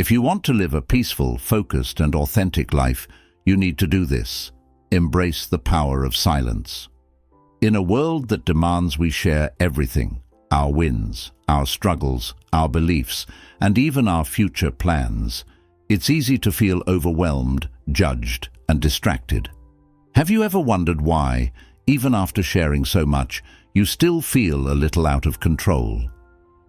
If you want to live a peaceful, focused, and authentic life, you need to do this. Embrace the power of silence. In a world that demands we share everything, our wins, our struggles, our beliefs, and even our future plans, it's easy to feel overwhelmed, judged, and distracted. Have you ever wondered why, even after sharing so much, you still feel a little out of control?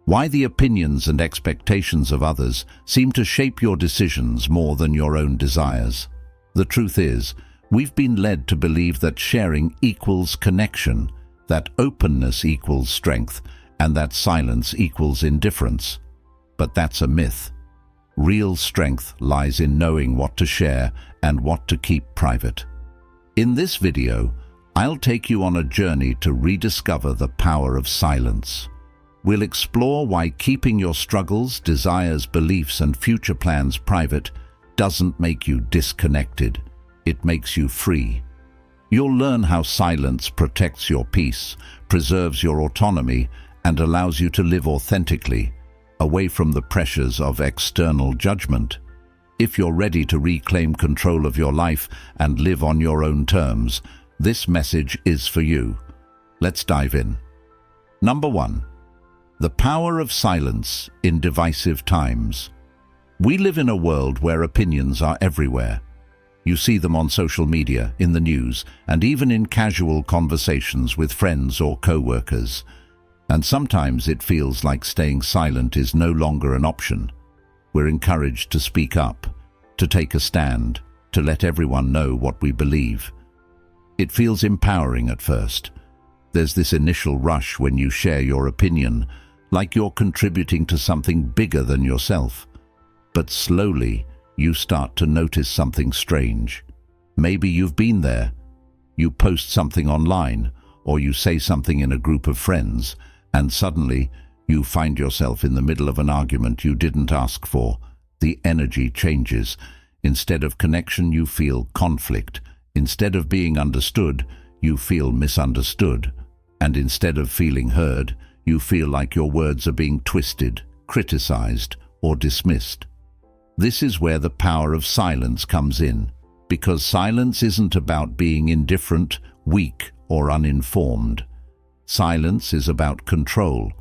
Why the opinions and expectations of others seem to shape your decisions more than your own desires? The truth is, we've been led to believe that sharing equals connection, that openness equals strength, and that silence equals indifference. But that's a myth. Real strength lies in knowing what to share and what to keep private. In this video, I'll take you on a journey to rediscover the power of silence. We'll explore why keeping your struggles, desires, beliefs, and future plans private doesn't make you disconnected. It makes you free. You'll learn how silence protects your peace, preserves your autonomy, and allows you to live authentically, away from the pressures of external judgment. If you're ready to reclaim control of your life and live on your own terms, this message is for you. Let's dive in. Number 1. The power of silence in divisive times. We live in a world where opinions are everywhere. You see them on social media, in the news, and even in casual conversations with friends or co-workers. And sometimes it feels like staying silent is no longer an option. We're encouraged to speak up, to take a stand, to let everyone know what we believe. It feels empowering at first. There's this initial rush when you share your opinion, like you're contributing to something bigger than yourself. But slowly, you start to notice something strange. Maybe you've been there. You post something online, or you say something in a group of friends, and suddenly you find yourself in the middle of an argument you didn't ask for. The energy changes. Instead of connection, you feel conflict. Instead of being understood, you feel misunderstood. And instead of feeling heard, you feel like your words are being twisted, criticized, or dismissed. This is where the power of silence comes in, because silence isn't about being indifferent, weak, or uninformed. Silence is about control.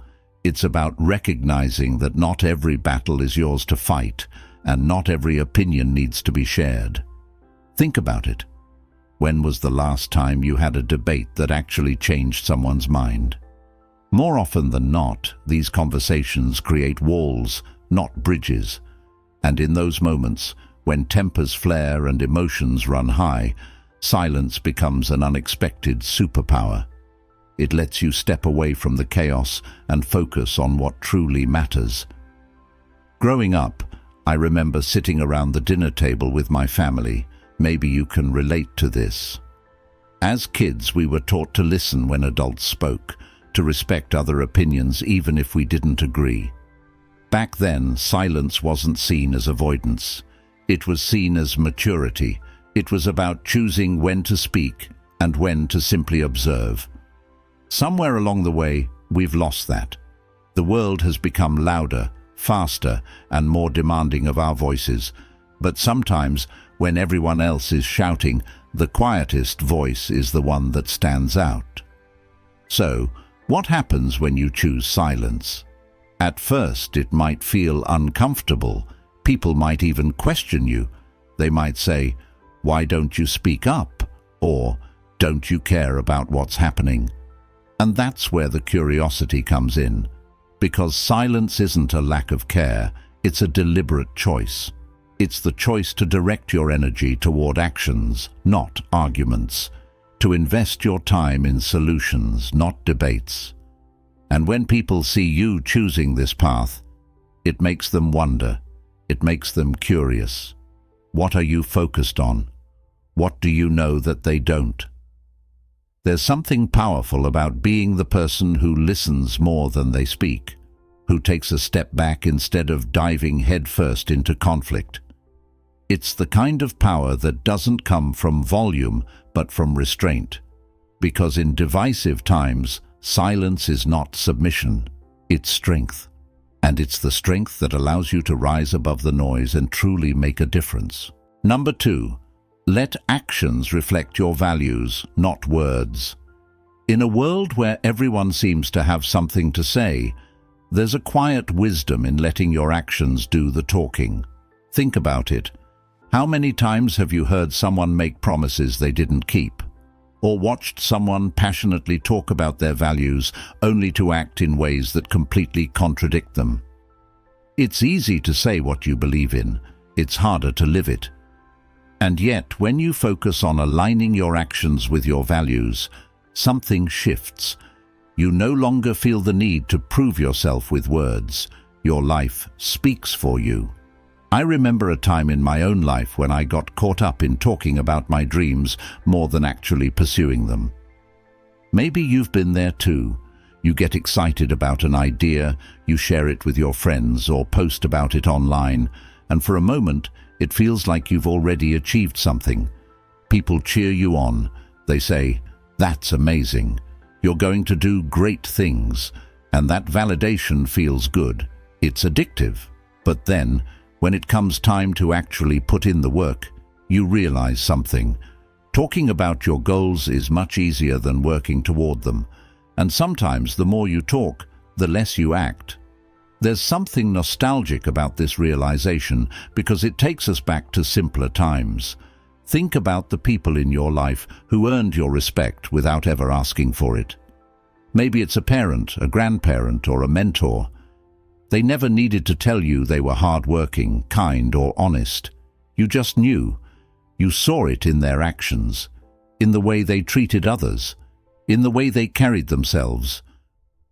It's about recognizing that not every battle is yours to fight, and not every opinion needs to be shared. Think about it. When was the last time you had a debate that actually changed someone's mind? More often than not, these conversations create walls, not bridges. And in those moments, when tempers flare and emotions run high, silence becomes an unexpected superpower. It lets you step away from the chaos and focus on what truly matters. Growing up, I remember sitting around the dinner table with my family. Maybe you can relate to this. As kids, we were taught to listen when adults spoke, to respect other opinions even if we didn't agree. Back then, silence wasn't seen as avoidance. It was seen as maturity. It was about choosing when to speak and when to simply observe. Somewhere along the way, we've lost that. The world has become louder, faster, and more demanding of our voices. But sometimes, when everyone else is shouting, the quietest voice is the one that stands out. So, what happens when you choose silence? At first, it might feel uncomfortable. People might even question you. They might say, "Why don't you speak up?" Or, "Don't you care about what's happening?" And that's where the curiosity comes in. Because silence isn't a lack of care, it's a deliberate choice. It's the choice to direct your energy toward actions, not arguments. To invest your time in solutions, not debates. And when people see you choosing this path, it makes them wonder. It makes them curious. What are you focused on? What do you know that they don't? There's something powerful about being the person who listens more than they speak, who takes a step back instead of diving headfirst into conflict. It's the kind of power that doesn't come from volume, but from restraint. Because in divisive times, silence is not submission, it's strength. And it's the strength that allows you to rise above the noise and truly make a difference. Number 2, let actions reflect your values, not words. In a world where everyone seems to have something to say, there's a quiet wisdom in letting your actions do the talking. Think about it. How many times have you heard someone make promises they didn't keep? Or watched someone passionately talk about their values only to act in ways that completely contradict them? It's easy to say what you believe in. It's harder to live it. And yet, when you focus on aligning your actions with your values, something shifts. You no longer feel the need to prove yourself with words. Your life speaks for you. I remember a time in my own life when I got caught up in talking about my dreams more than actually pursuing them. Maybe you've been there too. You get excited about an idea, you share it with your friends or post about it online, and for a moment it feels like you've already achieved something. People cheer you on. They say, "That's amazing. You're going to do great things," and that validation feels good. It's addictive. But then, when it comes time to actually put in the work, you realize something. Talking about your goals is much easier than working toward them. And sometimes the more you talk, the less you act. There's something nostalgic about this realization because it takes us back to simpler times. Think about the people in your life who earned your respect without ever asking for it. Maybe it's a parent, a grandparent, or a mentor. They never needed to tell you they were hardworking, kind, or honest. You just knew. You saw it in their actions, in the way they treated others, in the way they carried themselves.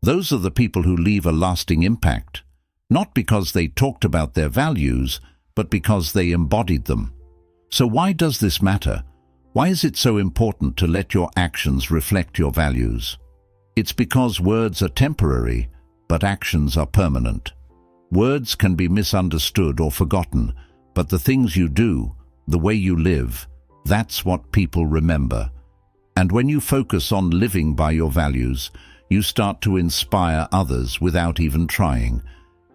Those are the people who leave a lasting impact, not because they talked about their values, but because they embodied them. So why does this matter? Why is it so important to let your actions reflect your values? It's because words are temporary, but actions are permanent. Words can be misunderstood or forgotten, but the things you do, the way you live, that's what people remember. And when you focus on living by your values, you start to inspire others without even trying.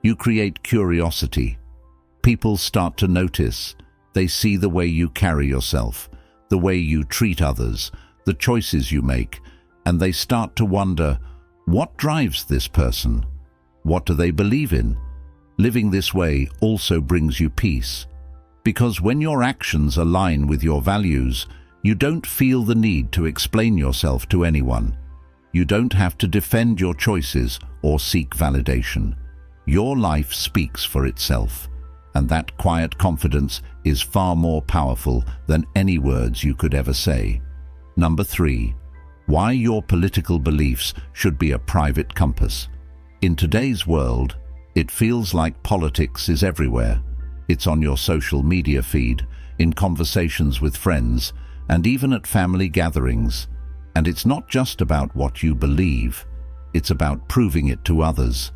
You create curiosity. People start to notice. They see the way you carry yourself, the way you treat others, the choices you make, and they start to wonder, what drives this person? What do they believe in? Living this way also brings you peace. Because when your actions align with your values, you don't feel the need to explain yourself to anyone. You don't have to defend your choices or seek validation. Your life speaks for itself, and that quiet confidence is far more powerful than any words you could ever say. Number 3, why your political beliefs should be a private compass. In today's world, it feels like politics is everywhere. It's on your social media feed, in conversations with friends, and even at family gatherings. And it's not just about what you believe. It's about proving it to others.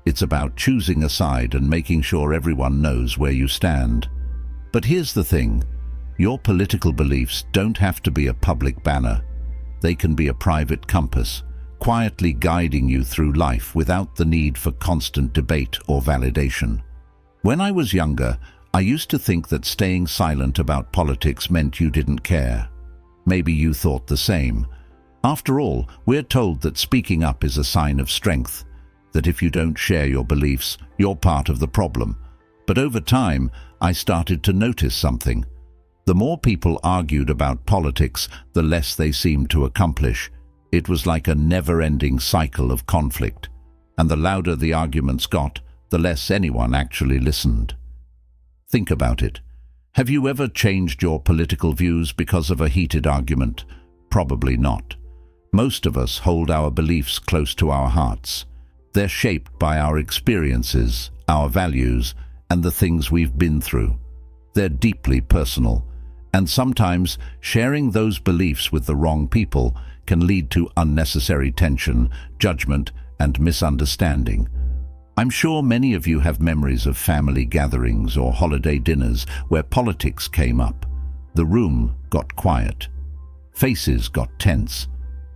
It's about choosing a side and making sure everyone knows where you stand. But here's the thing. Your political beliefs don't have to be a public banner. They can be a private compass, quietly guiding you through life without the need for constant debate or validation. When I was younger, I used to think that staying silent about politics meant you didn't care. Maybe you thought the same. After all, we're told that speaking up is a sign of strength, that if you don't share your beliefs, you're part of the problem. But over time, I started to notice something. The more people argued about politics, the less they seemed to accomplish. It was like a never-ending cycle of conflict. And the louder the arguments got, the less anyone actually listened. Think about it. Have you ever changed your political views because of a heated argument? Probably not. Most of us hold our beliefs close to our hearts. They're shaped by our experiences, our values, and the things we've been through. They're deeply personal, and sometimes sharing those beliefs with the wrong people can lead to unnecessary tension, judgment, and misunderstanding. I'm sure many of you have memories of family gatherings or holiday dinners where politics came up. The room got quiet. Faces got tense.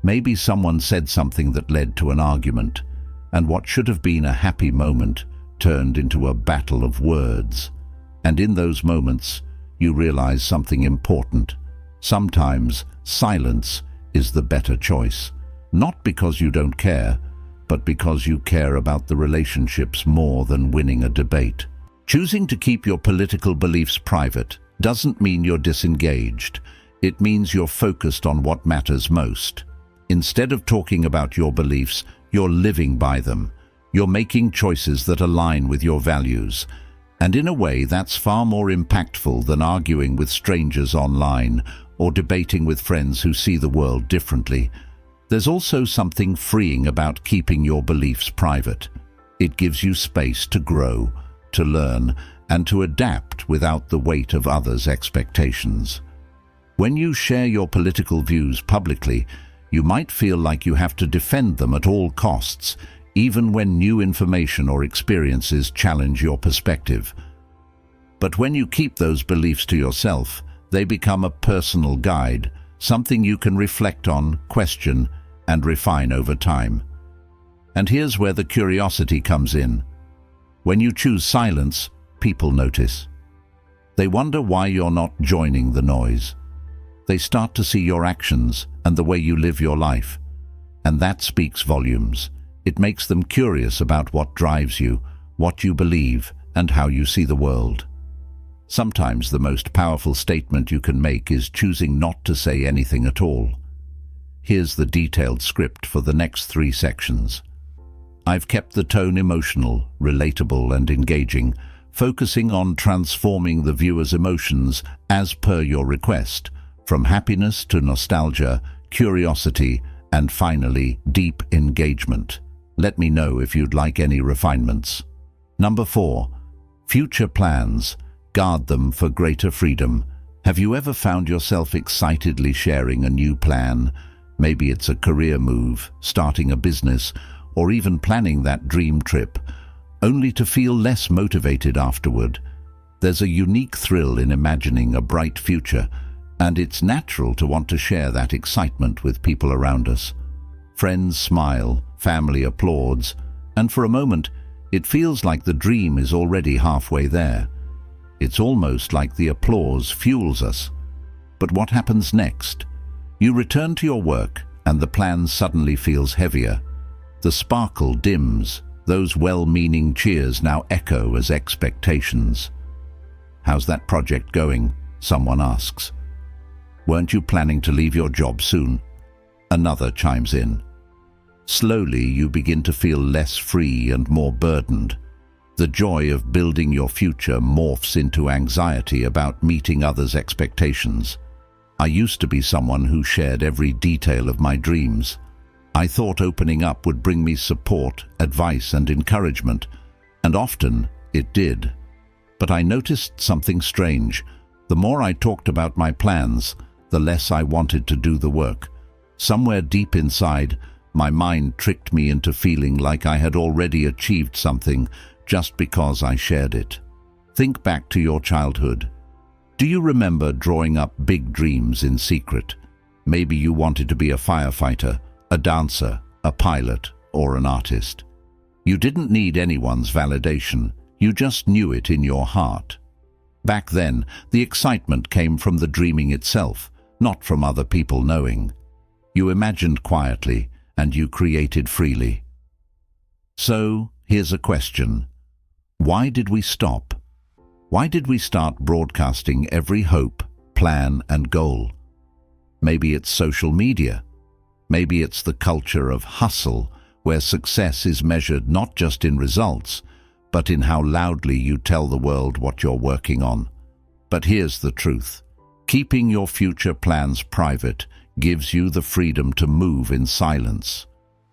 Maybe someone said something that led to an argument, and what should have been a happy moment turned into a battle of words. And in those moments, you realize something important. Sometimes silence is the better choice, not because you don't care, but because you care about the relationships more than winning a debate. Choosing to keep your political beliefs private doesn't mean you're disengaged. It means you're focused on what matters most. Instead of talking about your beliefs, you're living by them. You're making choices that align with your values. And in a way, that's far more impactful than arguing with strangers online or debating with friends who see the world differently. There's also something freeing about keeping your beliefs private. It gives you space to grow, to learn, and to adapt without the weight of others' expectations. When you share your political views publicly, you might feel like you have to defend them at all costs, even when new information or experiences challenge your perspective. But when you keep those beliefs to yourself, they become a personal guide, something you can reflect on, question, and refine over time. And here's where the curiosity comes in. When you choose silence, people notice. They wonder why you're not joining the noise. They start to see your actions and the way you live your life. And that speaks volumes. It makes them curious about what drives you, what you believe, and how you see the world. Sometimes the most powerful statement you can make is choosing not to say anything at all. Here's the detailed script for the next 3 sections. I've kept the tone emotional, relatable, and engaging, focusing on transforming the viewer's emotions as per your request, from happiness to nostalgia, curiosity, and finally, deep engagement. Let me know if you'd like any refinements. Number 4. Future plans. Guard them for greater freedom. Have you ever found yourself excitedly sharing a new plan? Maybe it's a career move, starting a business, or even planning that dream trip, only to feel less motivated afterward. There's a unique thrill in imagining a bright future, and it's natural to want to share that excitement with people around us. Friends smile, family applauds, and for a moment, it feels like the dream is already halfway there. It's almost like the applause fuels us. But what happens next? You return to your work, and the plan suddenly feels heavier. The sparkle dims. Those well-meaning cheers now echo as expectations. How's that project going? Someone asks. Weren't you planning to leave your job soon? Another chimes in. Slowly, you begin to feel less free and more burdened. The joy of building your future morphs into anxiety about meeting others' expectations. I used to be someone who shared every detail of my dreams. I thought opening up would bring me support, advice, and encouragement, and often it did. But I noticed something strange. The more I talked about my plans, the less I wanted to do the work. Somewhere deep inside, my mind tricked me into feeling like I had already achieved something just because I shared it. Think back to your childhood. Do you remember drawing up big dreams in secret? Maybe you wanted to be a firefighter, a dancer, a pilot, or an artist. You didn't need anyone's validation. You just knew it in your heart. Back then, the excitement came from the dreaming itself, not from other people knowing. You imagined quietly, and you created freely. So, here's a question. Why did we stop? Why did we start broadcasting every hope, plan, and goal? Maybe it's social media. Maybe it's the culture of hustle, where success is measured not just in results, but in how loudly you tell the world what you're working on. But here's the truth. Keeping your future plans private gives you the freedom to move in silence.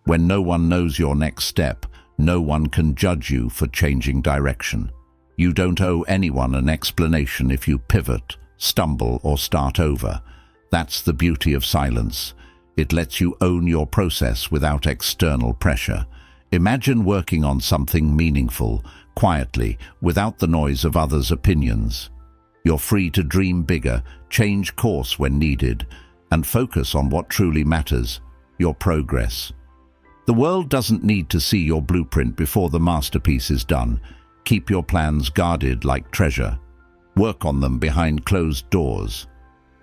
When no one knows your next step, no one can judge you for changing direction. You don't owe anyone an explanation if you pivot, stumble, or start over. That's the beauty of silence. It lets you own your process without external pressure. Imagine working on something meaningful, quietly, without the noise of others' opinions. You're free to dream bigger, change course when needed, and focus on what truly matters, your progress. The world doesn't need to see your blueprint before the masterpiece is done. Keep your plans guarded like treasure. Work on them behind closed doors.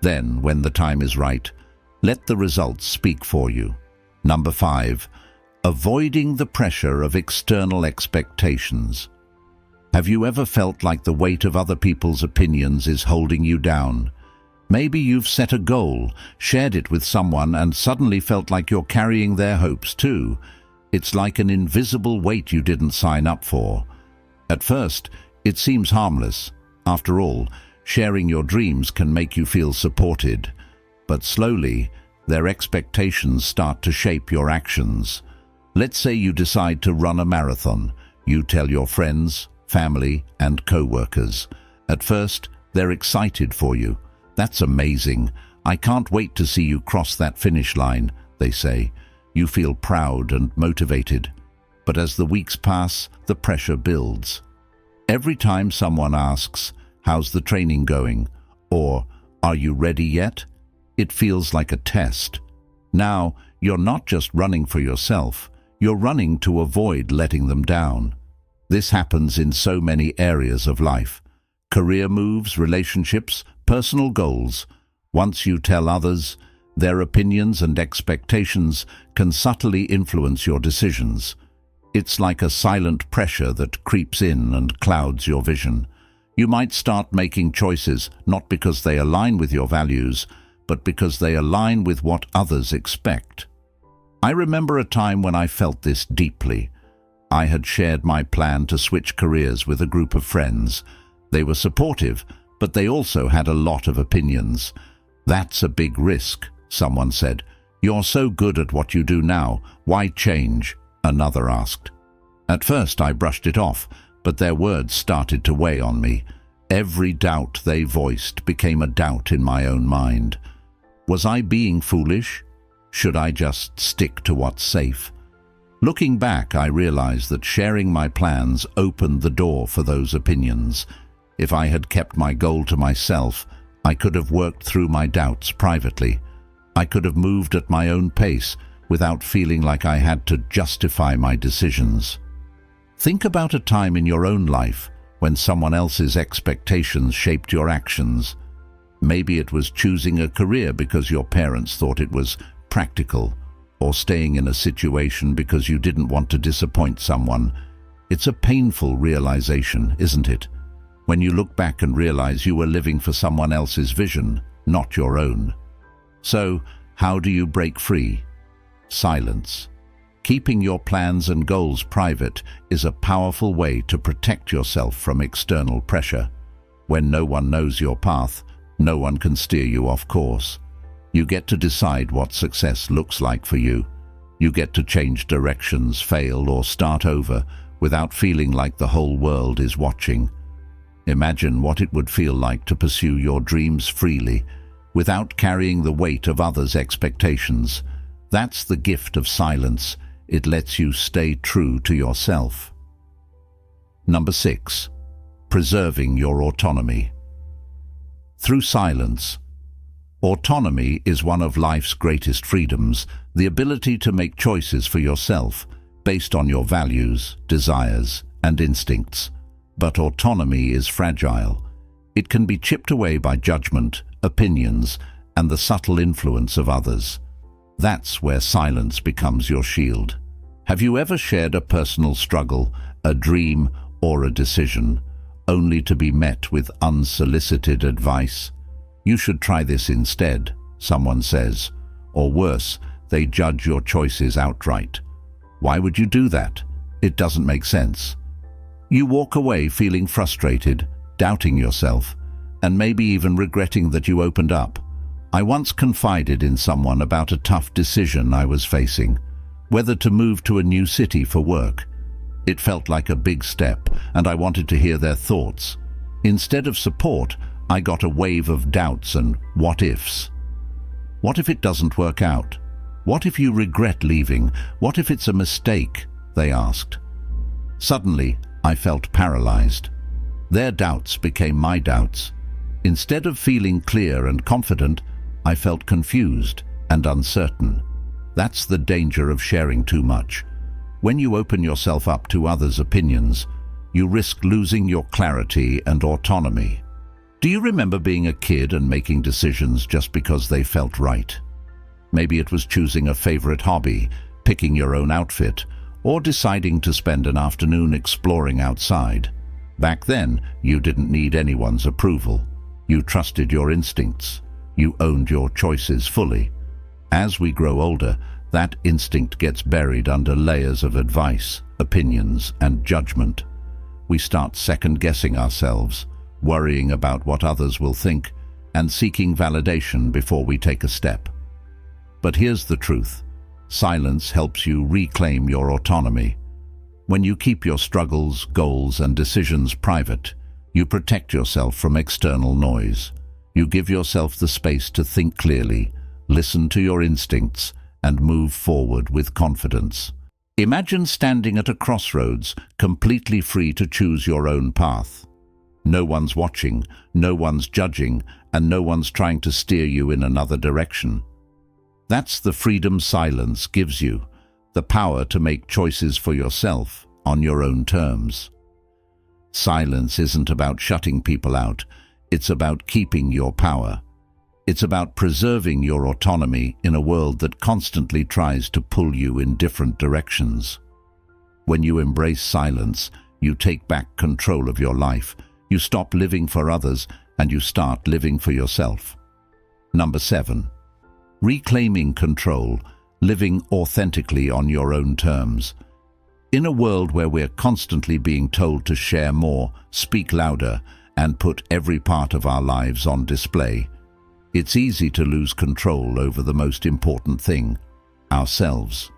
Then, when the time is right, let the results speak for you. Number 5. Avoiding the pressure of external expectations. Have you ever felt like the weight of other people's opinions is holding you down? Maybe you've set a goal, shared it with someone, and suddenly felt like you're carrying their hopes too. It's like an invisible weight you didn't sign up for. At first, it seems harmless. After all, sharing your dreams can make you feel supported. But slowly, their expectations start to shape your actions. Let's say you decide to run a marathon. You tell your friends, family, and co-workers. At first, they're excited for you. "That's amazing. I can't wait to see you cross that finish line," they say. You feel proud and motivated. But as the weeks pass, the pressure builds. Every time someone asks, "How's the training going?" or "Are you ready yet?" it feels like a test. Now, you're not just running for yourself, you're running to avoid letting them down. This happens in so many areas of life. Career moves, relationships, personal goals. Once you tell others, their opinions and expectations can subtly influence your decisions. It's like a silent pressure that creeps in and clouds your vision. You might start making choices not because they align with your values, but because they align with what others expect. I remember a time when I felt this deeply. I had shared my plan to switch careers with a group of friends. They were supportive, but they also had a lot of opinions. "That's a big risk," someone said. "You're so good at what you do now, why change?" another asked. At first I brushed it off, but their words started to weigh on me. Every doubt they voiced became a doubt in my own mind. Was I being foolish? Should I just stick to what's safe? Looking back, I realized that sharing my plans opened the door for those opinions. If I had kept my goal to myself, I could have worked through my doubts privately. I could have moved at my own pace without feeling like I had to justify my decisions. Think about a time in your own life when someone else's expectations shaped your actions. Maybe it was choosing a career because your parents thought it was practical, or staying in a situation because you didn't want to disappoint someone. It's a painful realization, isn't it? When you look back and realize you were living for someone else's vision, not your own. So, how do you break free? Silence. Keeping your plans and goals private is a powerful way to protect yourself from external pressure. When no one knows your path, no one can steer you off course. You get to decide what success looks like for you. You get to change directions, fail, or start over without feeling like the whole world is watching. Imagine what it would feel like to pursue your dreams freely, without carrying the weight of others' expectations. That's the gift of silence. It lets you stay true to yourself. Number 6. Preserving your autonomy. Through silence. Autonomy is one of life's greatest freedoms, the ability to make choices for yourself, based on your values, desires, and instincts. But autonomy is fragile. It can be chipped away by judgment, opinions, and the subtle influence of others. That's where silence becomes your shield. Have you ever shared a personal struggle, a dream, or a decision, only to be met with unsolicited advice? "You should try this instead," someone says. Or worse, they judge your choices outright. "Why would you do that? It doesn't make sense." You walk away feeling frustrated, doubting yourself, and maybe even regretting that you opened up. I once confided in someone about a tough decision I was facing, whether to move to a new city for work. It felt like a big step, and I wanted to hear their thoughts. Instead of support, I got a wave of doubts and what-ifs. What if it doesn't work out? What if you regret leaving? What if it's a mistake? They asked. Suddenly, I felt paralyzed. Their doubts became my doubts. Instead of feeling clear and confident, I felt confused and uncertain. That's the danger of sharing too much. When you open yourself up to others' opinions, you risk losing your clarity and autonomy. Do you remember being a kid and making decisions just because they felt right? Maybe it was choosing a favorite hobby, picking your own outfit, or deciding to spend an afternoon exploring outside. Back then, you didn't need anyone's approval. You trusted your instincts. You owned your choices fully. As we grow older, that instinct gets buried under layers of advice, opinions, and judgment. We start second-guessing ourselves, worrying about what others will think, and seeking validation before we take a step. But here's the truth. Silence helps you reclaim your autonomy. When you keep your struggles, goals, and decisions private, you protect yourself from external noise. You give yourself the space to think clearly, listen to your instincts, and move forward with confidence. Imagine standing at a crossroads, completely free to choose your own path. No one's watching, no one's judging, and no one's trying to steer you in another direction. That's the freedom silence gives you, the power to make choices for yourself on your own terms. Silence isn't about shutting people out, it's about keeping your power. It's about preserving your autonomy in a world that constantly tries to pull you in different directions. When you embrace silence, you take back control of your life. You stop living for others and you start living for yourself. Number 7. Reclaiming control, living authentically on your own terms. In a world where we're constantly being told to share more, speak louder, and put every part of our lives on display, it's easy to lose control over the most important thing, ourselves.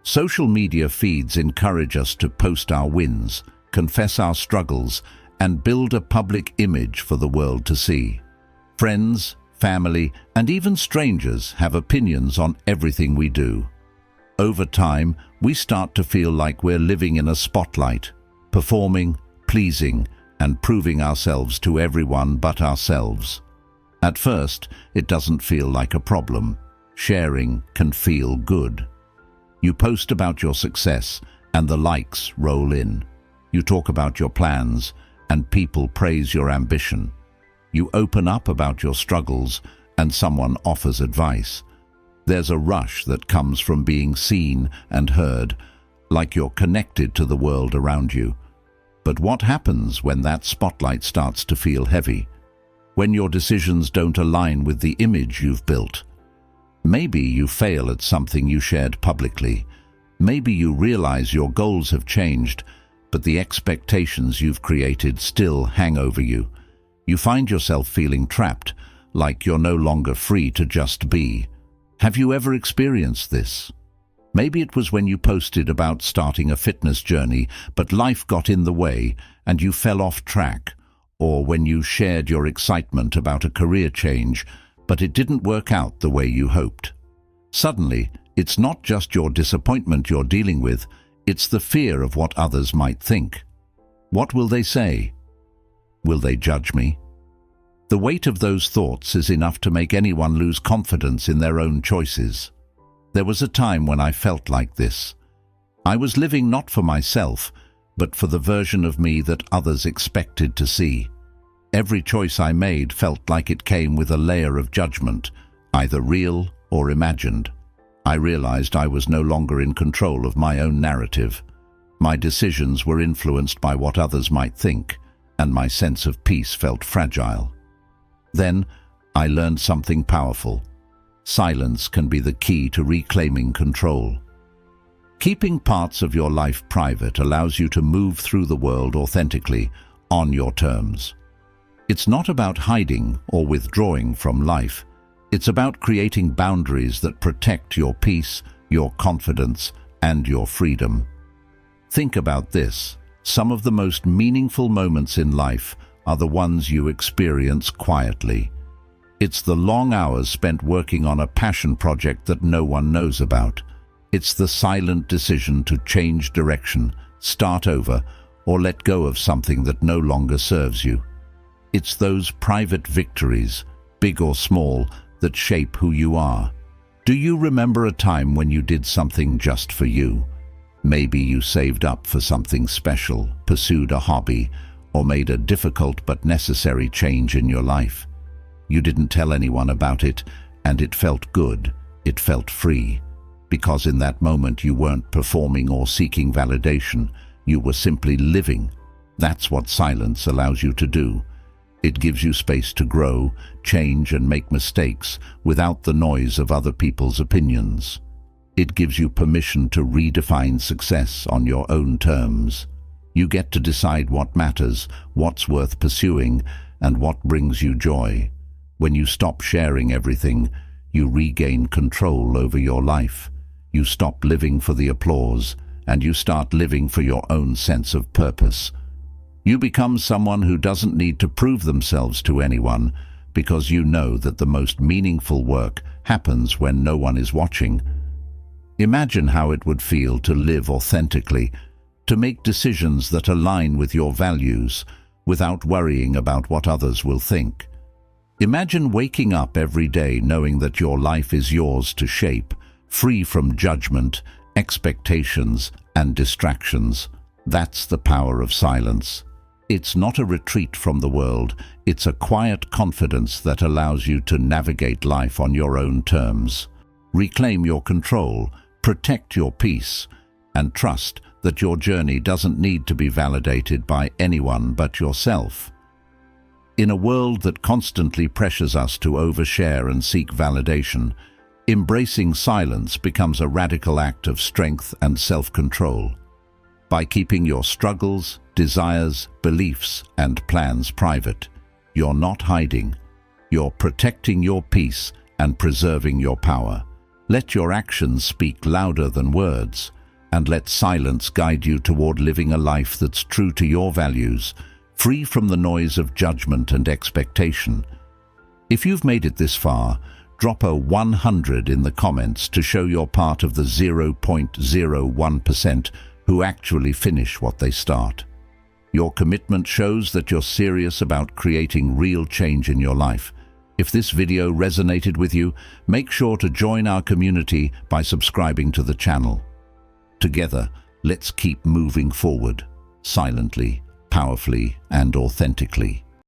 Social media feeds encourage us to post our wins, confess our struggles, and build a public image for the world to see. Friends, family, and even strangers have opinions on everything we do. Over time, we start to feel like we're living in a spotlight, performing, pleasing, and proving ourselves to everyone but ourselves. At first, it doesn't feel like a problem. Sharing can feel good. You post about your success, and the likes roll in. You talk about your plans, and people praise your ambition. You open up about your struggles, and someone offers advice. There's a rush that comes from being seen and heard, like you're connected to the world around you. But what happens when that spotlight starts to feel heavy? When your decisions don't align with the image you've built? Maybe you fail at something you shared publicly. Maybe you realize your goals have changed, but the expectations you've created still hang over you. You find yourself feeling trapped, like you're no longer free to just be. Have you ever experienced this? Maybe it was when you posted about starting a fitness journey, but life got in the way and you fell off track. Or when you shared your excitement about a career change, but it didn't work out the way you hoped. Suddenly, it's not just your disappointment you're dealing with, it's the fear of what others might think. What will they say? Will they judge me? The weight of those thoughts is enough to make anyone lose confidence in their own choices. There was a time when I felt like this. I was living not for myself, but for the version of me that others expected to see. Every choice I made felt like it came with a layer of judgment, either real or imagined. I realized I was no longer in control of my own narrative. My decisions were influenced by what others might think, and my sense of peace felt fragile. Then, I learned something powerful. Silence can be the key to reclaiming control. Keeping parts of your life private allows you to move through the world authentically, on your terms. It's not about hiding or withdrawing from life. It's about creating boundaries that protect your peace, your confidence, and your freedom. Think about this. Some of the most meaningful moments in life are the ones you experience quietly. It's the long hours spent working on a passion project that no one knows about. It's the silent decision to change direction, start over, or let go of something that no longer serves you. It's those private victories, big or small, that shape who you are. Do you remember a time when you did something just for you? Maybe you saved up for something special, pursued a hobby, or made a difficult but necessary change in your life. You didn't tell anyone about it, and it felt good, it felt free. Because in that moment you weren't performing or seeking validation, you were simply living. That's what silence allows you to do. It gives you space to grow, change, and make mistakes without the noise of other people's opinions. It gives you permission to redefine success on your own terms. You get to decide what matters, what's worth pursuing, and what brings you joy. When you stop sharing everything, you regain control over your life. You stop living for the applause, and you start living for your own sense of purpose. You become someone who doesn't need to prove themselves to anyone, because you know that the most meaningful work happens when no one is watching. Imagine how it would feel to live authentically, to make decisions that align with your values, without worrying about what others will think. Imagine waking up every day knowing that your life is yours to shape, free from judgment, expectations, and distractions. That's the power of silence. It's not a retreat from the world, it's a quiet confidence that allows you to navigate life on your own terms. Reclaim your control, protect your peace, and trust that your journey doesn't need to be validated by anyone but yourself. In a world that constantly pressures us to overshare and seek validation, embracing silence becomes a radical act of strength and self-control. By keeping your struggles, desires, beliefs, and plans private, you're not hiding. You're protecting your peace and preserving your power. Let your actions speak louder than words, and let silence guide you toward living a life that's true to your values, free from the noise of judgment and expectation. If you've made it this far, drop a 100 in the comments to show you're part of the 0.01% who actually finish what they start. Your commitment shows that you're serious about creating real change in your life. If this video resonated with you, make sure to join our community by subscribing to the channel. Together, let's keep moving forward, silently, powerfully, and authentically.